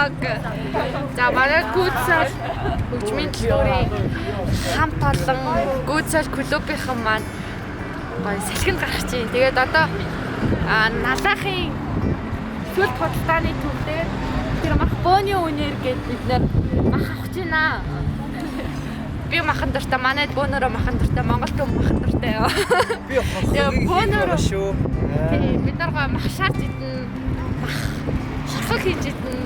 vlog. За манай гүйцэл хөгжмийн төлөөрийн хамт олон гүйцэл клубийнхан маань гоё салхинд гарах чинь. Тэгээд одоо налахын сүлд худалдааны төвлөөр тэр мах бооны үнээр гээд бид нэр мах авах чинь аа. Би махан дуртай, манайд бөөнөрөө махан дуртай, Монгол төв махан дуртай. Би бөөнөрөө шүү. Бид нар гоо мах шаард идэн, мах хорхол хийж идэн.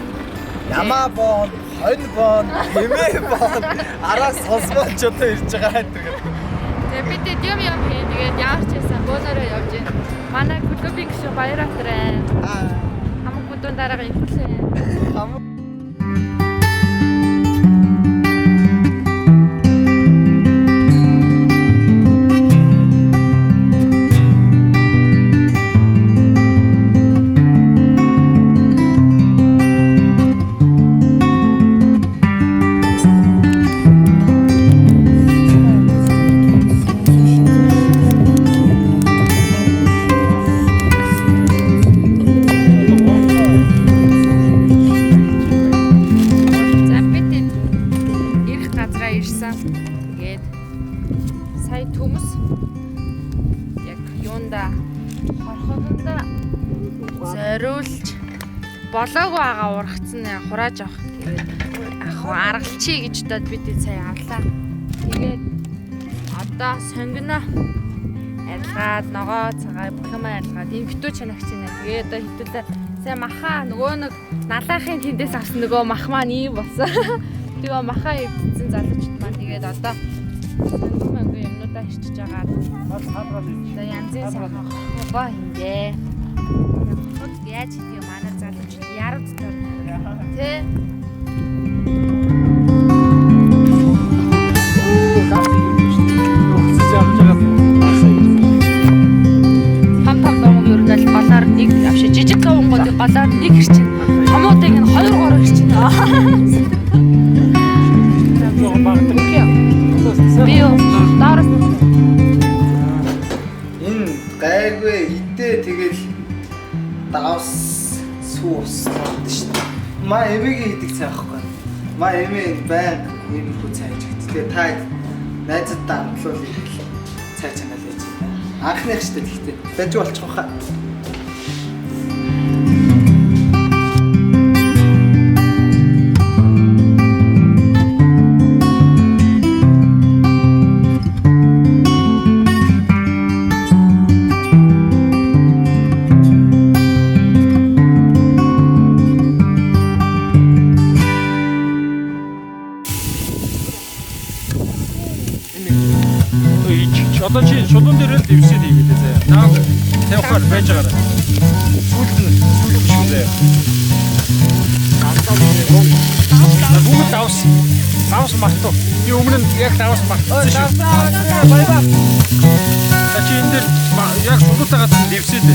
Ямаа боон, хонь боон, хэмээ боон, араас сонсгоч одоо ирж байгаа гэдэг. Тэгээд бид юм хий. Тэгээд ямар ч байсан бөөнөрөө явж гин. Манай клубын гишүүн Баярбатар байна. Хамаг бүдүүн дараагаа ихүүлээ. Тэгээд сая төмс яг юунда хорхогонда зориулж болоогүй байгаа ургацсан хурааж авах. Тэгээд ах аргалчий гэж удаад бид сая авлаа. Тэгээд одоо сонгоно арилгаад ногоо цагаа бүхэмээ арилгаад эмхтүү чанагч байна. Тэгээд одоо хитүүлээ сая маха нөгөө нэг налаахын тэндээс авсан нөгөө мах маань ийм болсон. Тэгээ маха ивдсэн залуучууд маань тэгээд одоо мөнгө юмнуудаа хичиж байгаа. За янзын сайхан хогоо хингээ. Яаж хийв манай залуучууд яруу дотор тэ хамтам дом өрнөл голоор нэг авши жижиг гавангуудын голоор нэг хэрчин томуудыг нь 2-3 хэрчин. Энэ гайгүй идээ тэгэл давс суус болд шүү дээ. Маа эмээгийн хийдэг цай байхгүй. Маа эмээ баян иймэрхүү цай хийж өгдөг. Тэгээ та найзуудтай амтлуул цай чанал хийж байна. Анхных шүү дээ гэхдээ байж болчих واخа. Одоо чи шулуун дээр л дэвсээд хийгээд заяа. Наа тавихаар байж байгаарай. Сүүл биш үү заяа. Бүгд давс мартуу. Би өмнө нь яг давс мартсан шүү. Баябаа. Чи энэ дээр яг шулуутаа гадсан дэвсээд.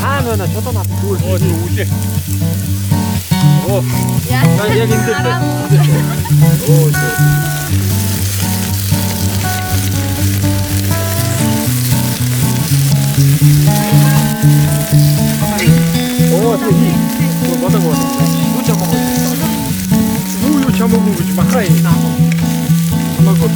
Хаана байна? Шулуун мартсан зүгээр үлээ. Оо. Яг энэ дээр. Оо. 뭐라고 누자 먹어. 누유 차 먹고 그지 마카이. 먹어비.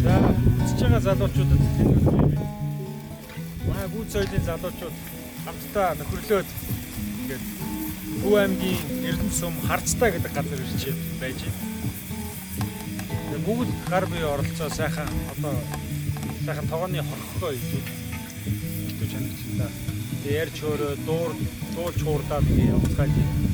자, 진짜가 залуучуудад маа гүйцэлийн залуучууд хамтдаа нөхөрлөөд ингээд Хөв аймгийн Эрдэнэсум Харцтай гэдэг газар ирж байж байна. Бүгд гар бие оролцоо сайхан одоо сайхан тогооны хорхогоо хийж идүү чанагчлаа. Тэгээ ярьж өөрөө дуул чуурдаад явцгааж байна.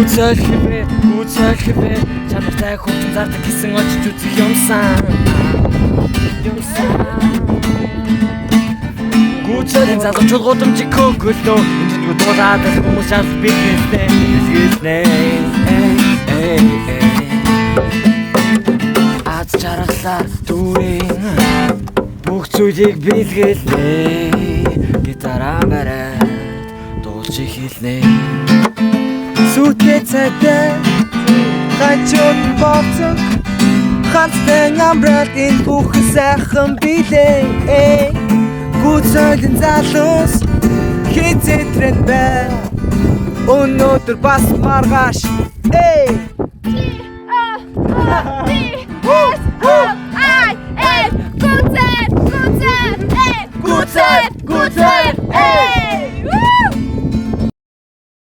Гүцэлхвэ чанартай хүн зардаг гэсэн очиж үзэх юмсан. Гүцэлийн залуучууд гудамжиг хөгөлөө энэ дуулаад хүмүүс шал биднэстэй аз жаргалаар дүүрэн бүх зүйлийг бэлгэлээ гитараа бариад дуулж эхэлнэ сүтээ цайтай хачууд боцсон ханцтай амраад энэ бүх сайхан билээ гүцэлэн залуус хизээтрэн бай өнөөдөр бас маргааш